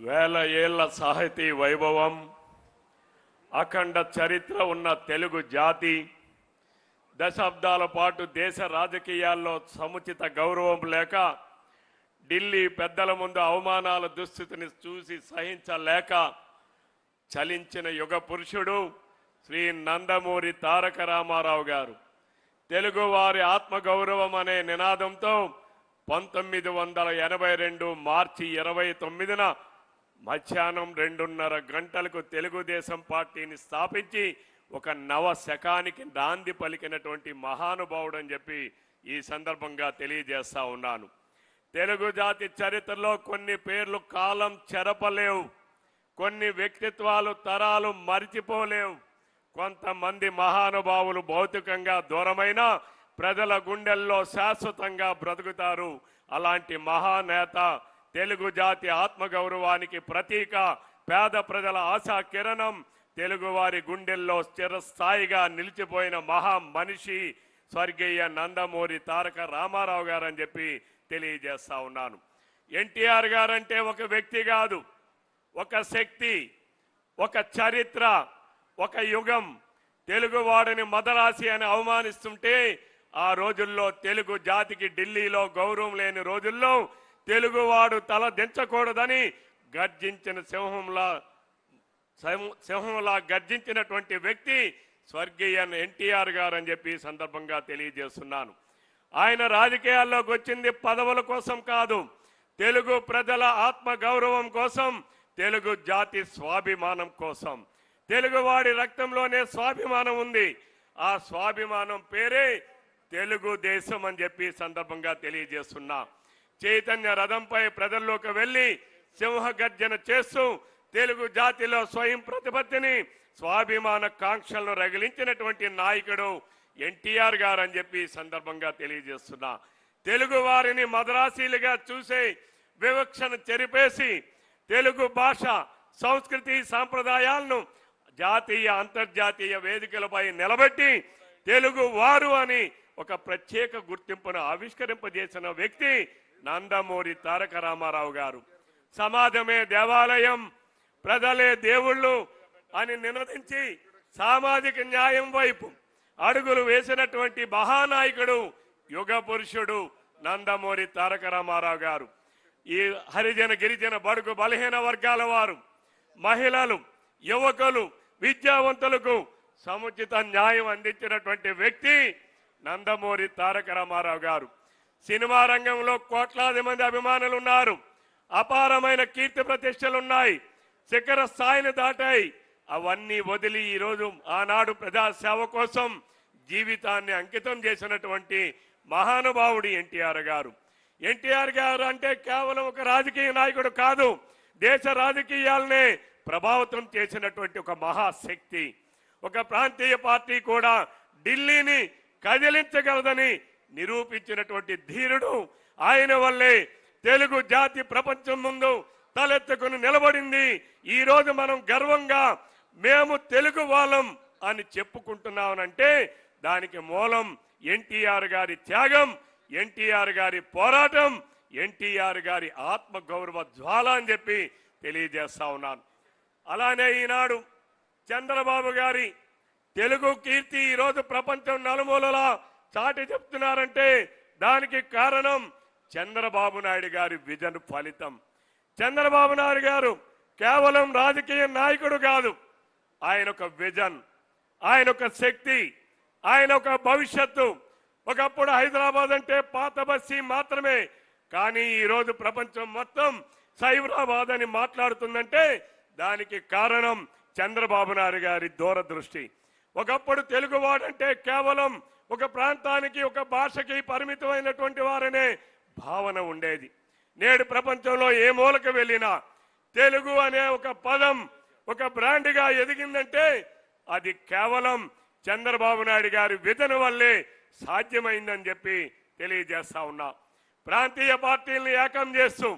వేల ఏళ్ల సాహితీ వైభవం, అఖండ చరిత్ర ఉన్న తెలుగు జాతి దశాబ్దాల పాటు దేశ రాజకీయాల్లో సముచిత గౌరవం లేక ఢిల్లీ పెద్దల ముందు అవమానాల దుస్థితిని చూసి సహించలేక చలించిన యుగ పురుషుడు శ్రీ నందమూరి తారక రామారావు గారు తెలుగువారి ఆత్మగౌరవం అనే నినాదంతో 1982 మార్చి 29న మధ్యాహ్నం 2:30 గంటలకు తెలుగుదేశం పార్టీని స్థాపించి ఒక నవ శకానికి నాంది పలికినటువంటి మహానుభావుడు అని చెప్పి ఈ సందర్భంగా తెలియజేస్తా ఉన్నాను. తెలుగు జాతి చరిత్రలో కొన్ని పేర్లు కాలం చెరపలేవు, కొన్ని వ్యక్తిత్వాలు తరాలు మరిచిపోలేవు. కొంతమంది మహానుభావులు భౌతికంగా దూరమైన ప్రజల గుండెల్లో శాశ్వతంగా బ్రతుకుతారు. అలాంటి మహానేత, తెలుగు జాతి ఆత్మగౌరవానికి ప్రతీక, పేద ప్రజల ఆశా కిరణం, తెలుగువారి గుండెల్లో స్థిరస్థాయిగా నిలిచిపోయిన మహా మనిషి స్వర్గీయ నందమూరి తారక రామారావు గారు అని చెప్పి తెలియజేస్తా ఉన్నాను. ఎన్టీఆర్ గారంటే ఒక వ్యక్తి కాదు, ఒక శక్తి, ఒక చరిత్ర, ఒక యుగం. తెలుగువాడిని మదరాసి అని అవమానిస్తుంటే ఆ రోజుల్లో తెలుగు జాతికి ఢిల్లీలో గౌరవం లేని రోజుల్లో తెలుగువాడు తల దించకూడదని గర్జించిన సింహంలా గర్జించినటువంటి వ్యక్తి స్వర్గీయ ఎన్టీఆర్ గారు అని చెప్పి సందర్భంగా తెలియజేస్తున్నాను. ఆయన రాజకీయాల్లోకి వచ్చింది పదవుల కోసం కాదు, తెలుగు ప్రజల ఆత్మ గౌరవం కోసం, తెలుగు జాతి స్వాభిమానం కోసం. తెలుగువాడి రక్తంలోనే స్వాభిమానం ఉంది. ఆ స్వాభిమానం పేరే తెలుగుదేశం అని చెప్పి సందర్భంగా తెలియజేస్తున్నా. చైతన్య రథంపై ప్రజల్లోకి వెళ్లి సింహగర్జన చేస్తూ తెలుగు జాతిలో స్వయం ప్రతిపత్తిని, స్వాభిమాన కాంక్షలను రగిలించినటువంటి నాయకుడు ఎన్టీఆర్ గారు అని చెప్పి సందర్భంగా తెలియజేస్తున్నా. తెలుగు వారిని మద్రాసీలుగా చూసే వివక్షను చెరిపేసి తెలుగు భాష, సంస్కృతి, సాంప్రదాయాలను జాతీయ అంతర్జాతీయ వేదికలపై నిలబెట్టి తెలుగు వారు అని ఒక ప్రత్యేక గుర్తింపును ఆవిష్కరింపజేసిన వ్యక్తి నందమూరి తారక రామారావు గారు. సమాజమే దేవాలయం, ప్రజలే దేవుళ్ళు అని నినదించి సామాజిక న్యాయం వైపు అడుగులు వేసినటువంటి మహానాయకుడు, యుగ పురుషుడు నందమూరి తారక రామారావు గారు. ఈ హరిజన గిరిజన బడుగు బలహీన వర్గాల వారు, మహిళలు, యువకులు, విద్యావంతులకు సముచిత న్యాయం అందించినటువంటి వ్యక్తి నందమూరి తారక రామారావు గారు. సినిమా రంగంలో కోట్లాది మంది అభిమానులు ఉన్నారు, అపారమైన కీర్తి ప్రతిష్టలున్నాయి, శిఖర స్థాయిని దాటాయి. అవన్నీ వదిలి ఈరోజు ఆనాడు ప్రజాసేవ కోసం జీవితాన్ని అంకితం చేసినటువంటి మహానుభావుడు ఎన్టీఆర్ గారు. ఎన్టీఆర్ గారు అంటే కేవలం ఒక రాజకీయ నాయకుడు కాదు, దేశ రాజకీయాలనే ప్రభావితం చేసినటువంటి ఒక మహాశక్తి. ఒక ప్రాంతీయ పార్టీ కూడా ఢిల్లీని కదిలించగలదని నిరూపించినటువంటి ధీరుడు. ఆయన వల్లే తెలుగు జాతి ప్రపంచం ముందు తలెత్తుకుని నిలబడింది. ఈ రోజు మనం గర్వంగా మేము తెలుగు వాళ్ళం అని చెప్పుకుంటున్నామనంటే దానికి మూలం ఎన్టీఆర్ గారి త్యాగం, ఎన్టీఆర్ గారి పోరాటం, ఎన్టీఆర్ గారి ఆత్మ గౌరవ జ్వాల అని చెప్పి తెలియజేస్తా ఉన్నాను. అలానే ఈనాడు చంద్రబాబు గారి తెలుగు కీర్తి ఈరోజు ప్రపంచం నలుమూలలా చాటి చెప్తున్నారంటే దానికి కారణం చంద్రబాబు నాయుడు గారి విజన్ ఫలితం. చంద్రబాబు నాయుడు గారు కేవలం రాజకీయ నాయకుడు కాదు, ఆయన ఒక విజన్, ఆయన ఒక శక్తి, ఆయన ఒక భవిష్యత్తు. ఒకప్పుడు హైదరాబాద్ అంటే పాత బస్తీ మాత్రమే, కానీ ఈరోజు ప్రపంచం మొత్తం సైబరాబాద్ అని మాట్లాడుతుందంటే దానికి కారణం చంద్రబాబు నాయుడు గారి దూరదృష్టి. ఒకప్పుడు తెలుగువాడంటే కేవలం ఒక ప్రాంతానికి, ఒక భాషకి పరిమితమైనటువంటి వారనే భావన ఉండేది. నేడు ప్రపంచంలో ఏ మూలకు వెళ్ళినా తెలుగు అనే ఒక పదం ఒక బ్రాండ్గా ఎదిగిందంటే అది కేవలం చంద్రబాబు నాయుడు గారి విజన్ వల్లే సాధ్యమైందని చెప్పి తెలియజేస్తా ఉన్నా. ప్రాంతీయ పార్టీలను ఏకం చేస్తూ